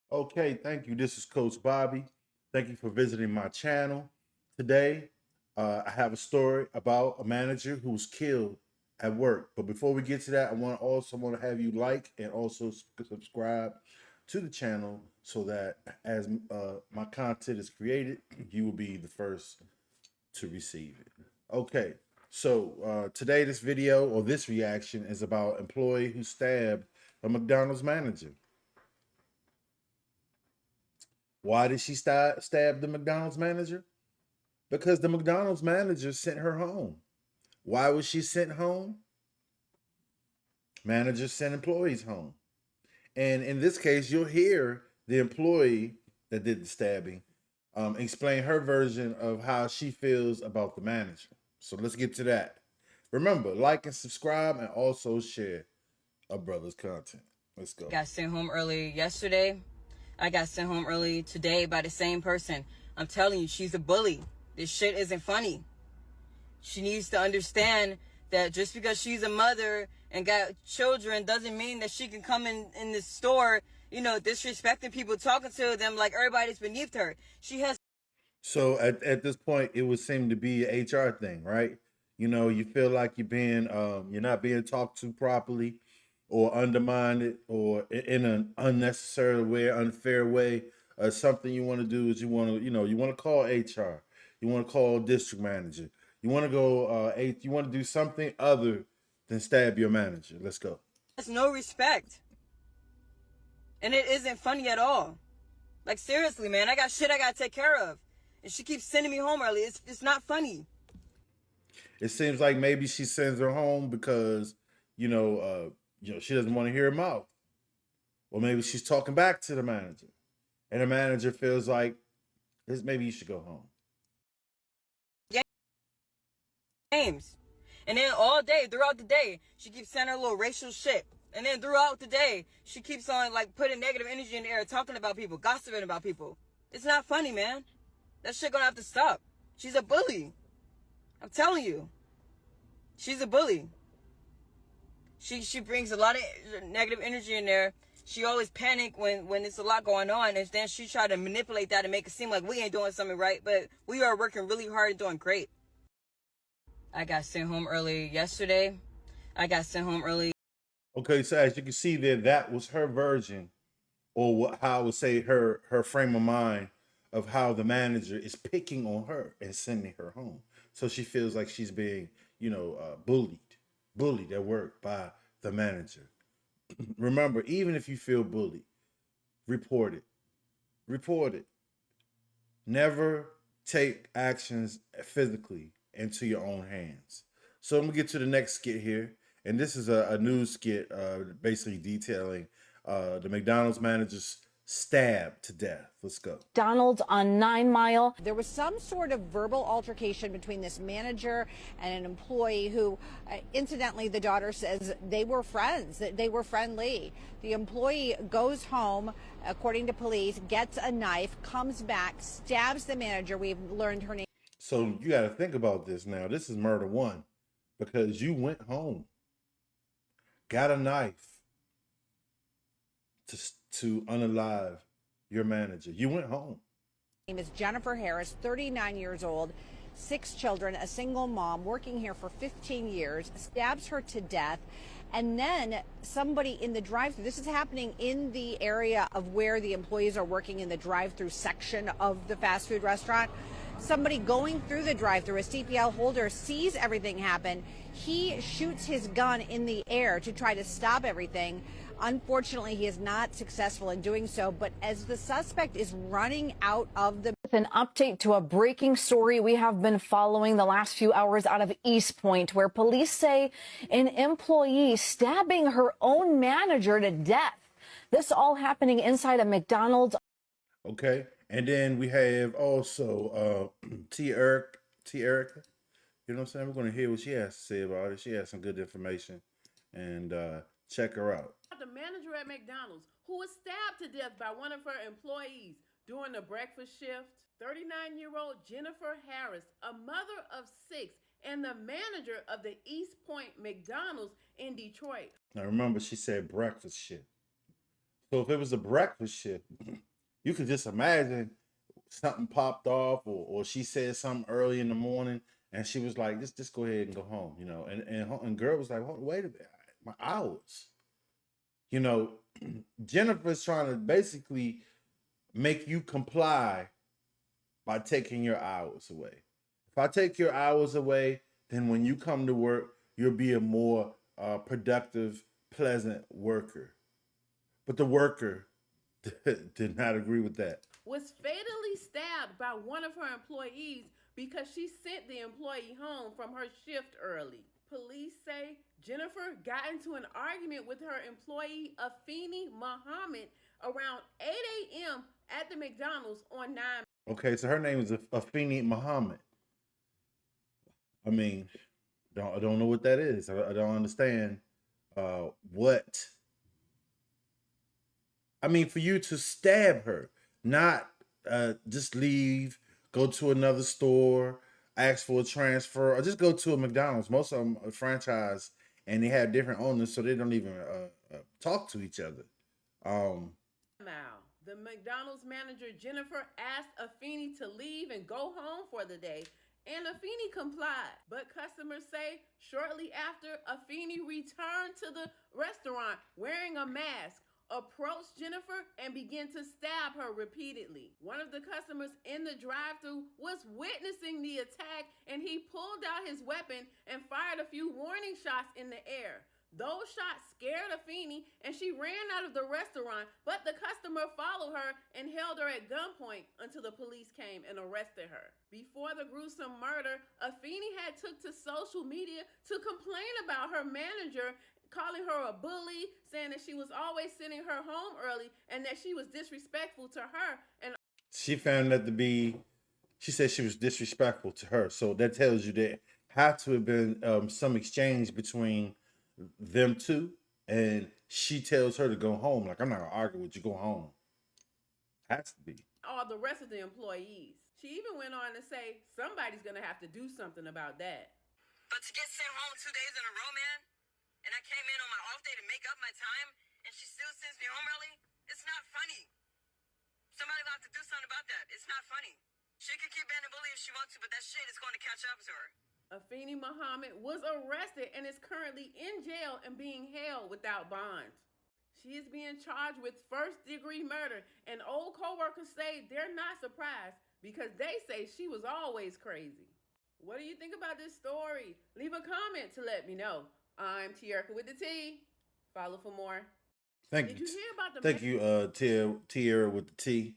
Okay, thank you. This is Coach Bobby. Thank you for visiting my channel. Today, I have a story about a manager who was killed at work. But before we get to that, I want to have you like and also subscribe to the channel so that as my content is created, you will be the first to receive it. Okay, so today this video or this reaction is about employee who stabbed a McDonald's manager. Why did she stab the McDonald's manager? Because the McDonald's manager sent her home. Why was she sent home? Managers sent employees home. And in this case, you'll hear the employee that did the stabbing explain her version of how she feels about the manager. So let's get to that. Remember, like and subscribe and also share a brother's content. Let's go. Got sent home early yesterday. I got sent home early today by the same person. I'm telling you, she's a bully. This shit isn't funny. She needs to understand that just because she's a mother and got children doesn't mean that she can come in the store, disrespecting people, talking to them like everybody's beneath her. She has. So at this point, it would seem to be an HR thing, right? You feel like you're not being talked to properly, or undermined, or in an unnecessary way, unfair way. Something you want to do is you want to call HR, you want to call district manager, you want to go you want to do something other than stab your manager. Let's go. Has no respect. And it isn't funny at all. Like, seriously, man, I got shit I gotta take care of. And she keeps sending me home early. It's not funny. It seems like maybe she sends her home because she doesn't want to hear him out, or maybe she's talking back to the manager, and the manager feels like this. Maybe you should go home. Games. And then all day, throughout the day, she keeps sending her little racial shit. And then throughout the day, she keeps on like putting negative energy in the air, talking about people, gossiping about people. It's not funny, man. That shit gonna have to stop. She's a bully. I'm telling you. She's a bully. She brings a lot of negative energy in there. She always panic when there's a lot going on, and then she try to manipulate that and make it seem like we ain't doing something right, but we are working really hard and doing great. I got sent home early yesterday. I got sent home early. Okay, so as you can see there, that was her version, or how I would say her frame of mind of how the manager is picking on her and sending her home. So she feels like she's being, bullied at work by the manager. Remember, even if you feel bullied, report it. Report it. Never take actions physically into your own hands. So I'm gonna get to the next skit here, and this is a news skit, basically detailing the McDonald's manager's stabbed to death. Let's go. McDonald's on 9 Mile. There was some sort of verbal altercation between this manager and an employee who, incidentally, the daughter says they were friends, that they were friendly. The employee goes home, according to police, gets a knife, comes back, stabs the manager. We've learned her name. So you got to think about this now. This is murder one, because you went home, got a knife to unalive your manager. You went home. Her name is Jennifer Harris, 39 years old, 6 children, a single mom, working here for 15 years, stabs her to death. And then somebody in the drive-thru, this is happening in the area of where the employees are working in the drive-thru section of the fast food restaurant. Somebody going through the drive-thru, a CPL holder, sees everything happen. He shoots his gun in the air to try to stop everything. Unfortunately, he is not successful in doing so, but as the suspect is running out of the... With an update to a breaking story we have been following the last few hours out of East Point, where police say an employee stabbing her own manager to death. This all happening inside a McDonald's. Okay. And then we have also Erica. You know what I'm saying? We're going to hear what she has to say about it. She has some good information, and check her out. The manager at McDonald's, who was stabbed to death by one of her employees during the breakfast shift. 39-year-old Jennifer Harris, a mother of 6 and the manager of the East Point McDonald's in Detroit. Now remember, she said breakfast shift. So if it was a breakfast shift, you could just imagine something popped off, or she said something early in the morning, and she was like, just go ahead and go home, you know. And girl was like, hold, wait a minute, my hours, you know. Jennifer's trying to basically make you comply by taking your hours away. If I take your hours away, then when you come to work, you'll be a more productive, pleasant worker. But the worker did not agree with that. Was fatally stabbed by one of her employees because she sent the employee home from her shift early. Police say Jennifer got into an argument with her employee Afeni Muhammad around 8 a.m. at the McDonald's on 9. Okay, so her name is Afeni Muhammad. I mean, I don't know what that is. I don't understand what. I mean, for you to stab her, not just leave, go to another store, ask for a transfer, or just go to a McDonald's. Most of them are franchise, and they have different owners, so they don't even talk to each other. Now, the McDonald's manager Jennifer asked Afeni to leave and go home for the day, and Afeni complied. But customers say shortly after, Afeni returned to the restaurant wearing a mask, approached Jennifer, and began to stab her repeatedly. One of the customers in the drive-thru was witnessing the attack, and he pulled out his weapon and fired a few warning shots in the air. Those shots scared Afeni, and she ran out of the restaurant, but the customer followed her and held her at gunpoint until the police came and arrested her. Before the gruesome murder, Afeni had took to social media to complain about her manager, calling her a bully, saying that she was always sending her home early and that she was disrespectful to her. And she found that to be, she said she was disrespectful to her. So that tells you there had to have been some exchange between them two, and she tells her to go home. Like, I'm not gonna argue with you, go home. Has to be. all the rest of the employees. She even went on to say somebody's gonna have to do something about that. But to get sent home 2 days in a row, man, and I came in on my off day to make up my time, and she still sends me home early, it's not funny. Somebody will have to do something about that. It's not funny. She could keep being a bully if she wants to, but that shit is going to catch up to her. Afeni Muhammad was arrested and is currently in jail and being held without bond. She is being charged with first-degree murder, and old co-workers say they're not surprised because they say she was always crazy. What do you think about this story? Leave a comment to let me know. I'm Tierka with the T. Follow for more. Thank Did you. you hear about the Thank you, Tierra with the T.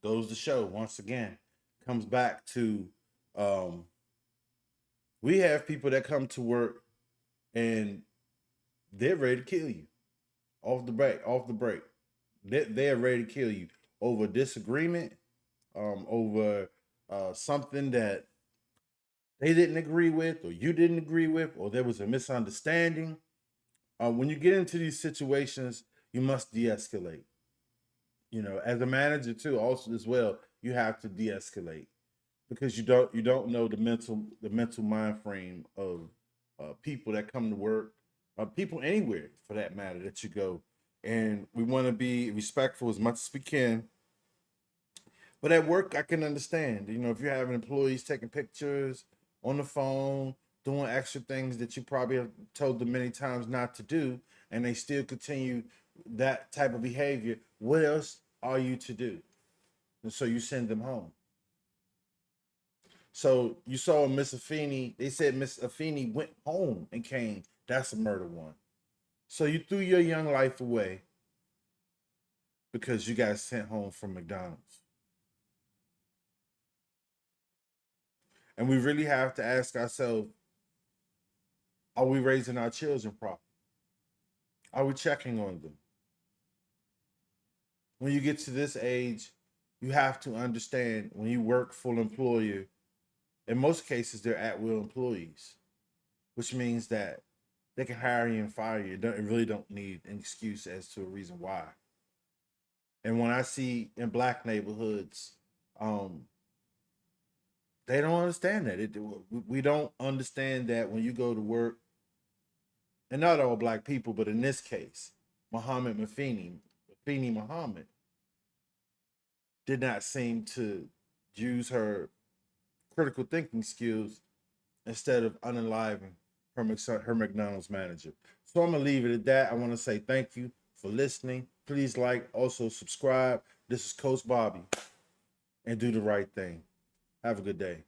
Goes to show once again, comes back to we have people that come to work and they're ready to kill you off the break. They're ready to kill you over disagreement, over something that they didn't agree with, or you didn't agree with, or there was a misunderstanding. When you get into these situations, you must de-escalate. You know, as a manager too, also as well, you have to de-escalate because you don't know the mental mind frame of people that come to work, people anywhere for that matter that you go, and we want to be respectful as much as we can. But at work, I can understand. You know, if you're having employees taking pictures on the phone, doing extra things that you probably have told them many times not to do, and they still continue that type of behavior, what else are you to do? And so you send them home. So you saw Miss Afeni, they said Miss Afeni went home and came. That's a murder one. So you threw your young life away because you got sent home from McDonald's. And we really have to ask ourselves, are we raising our children properly? Are we checking on them? When you get to this age, you have to understand when you work full employer, in most cases, they're at-will employees, which means that they can hire you and fire you. It really don't need an excuse as to a reason why. And when I see in Black neighborhoods, they don't understand that. We don't understand that when you go to work, and not all Black people, but in this case, Muhammad Afeni, Fini Muhammad did not seem to use her critical thinking skills instead of unaliving her McDonald's manager. So I'm going to leave it at that. I want to say thank you for listening. Please like, also subscribe. This is Coach Bobby, and do the right thing. Have a good day.